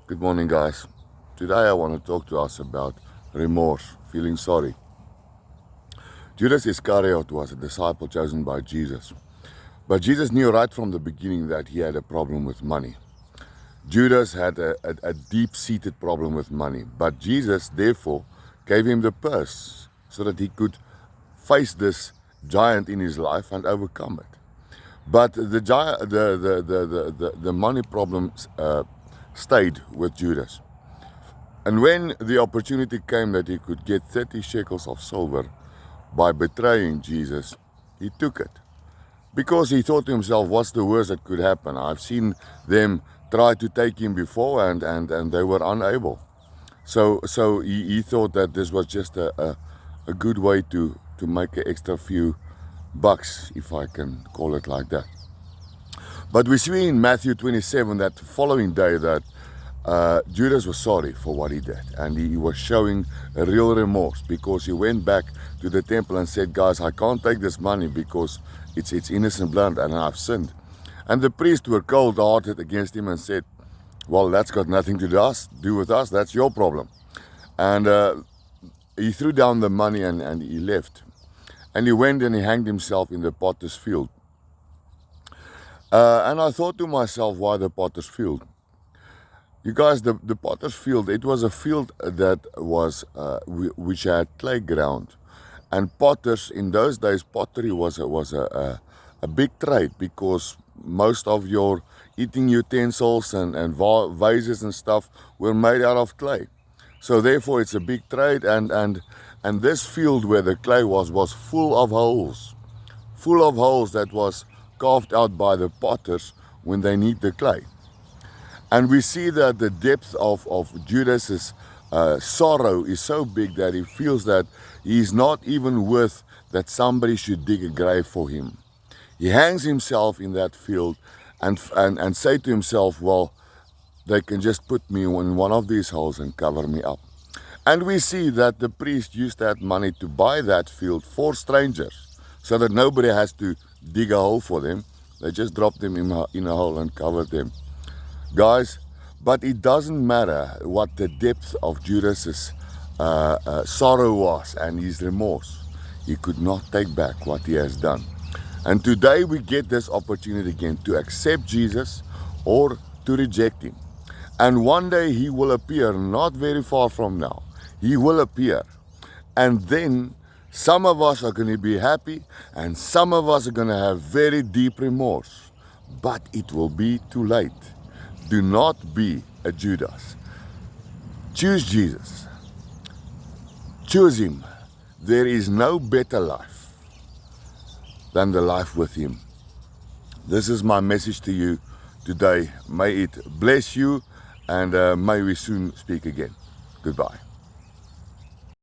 Good morning, guys. Today I want to talk to us about remorse, feeling sorry. Judas Iscariot was a disciple chosen by Jesus, but Jesus knew right from the beginning that he had a problem with money. Judas had a deep-seated problem with money, but Jesus therefore gave him the purse so that he could face this giant in his life and overcome it. But the money problems stayed with Judas. And when the opportunity came that he could get 30 shekels of silver by betraying Jesus, he took it. Because he thought to himself, what's the worst that could happen? I've seen them try to take him before and they were unable. So he thought that this was just a good way to make an extra few bucks, if I can call it like that. But we see in Matthew 27 that following day that Judas was sorry for what he did, and he was showing a real remorse because he went back to the temple and said, guys, I can't take this money because it's innocent blood and I've sinned. And the priests were cold-hearted against him and said, well, that's got nothing to do with us, that's your problem. And he threw down the money and he left. And he went and he hanged himself in the potter's field. And I thought to myself, why the potter's field? You guys, the potter's field, it was a field that was which had clay ground, and potters in those days, pottery was a big trade because most of your eating utensils and vases and stuff were made out of clay. So therefore, it's a big trade, and this field where the clay was full of holes that was carved out by the potters when they need the clay. And we see that the depth of Judas's sorrow is so big that he feels that he's not even worth that somebody should dig a grave for him. He hangs himself in that field and say to himself, well, they can just put me in one of these holes and cover me up. And we see that the priest used that money to buy that field for strangers so that nobody has to dig a hole for them. They just drop them in a hole and cover them. Guys, but it doesn't matter what the depth of Judas's sorrow was and his remorse. He could not take back what he has done. And today we get this opportunity again to accept Jesus or to reject him. And one day he will appear, not very far from now. He will appear. And then some of us are going to be happy and some of us are going to have very deep remorse. But it will be too late. Do not be a Judas. Choose Jesus. Choose him. There is no better life than the life with him. This is my message to you today. May it bless you and may we soon speak again. Goodbye.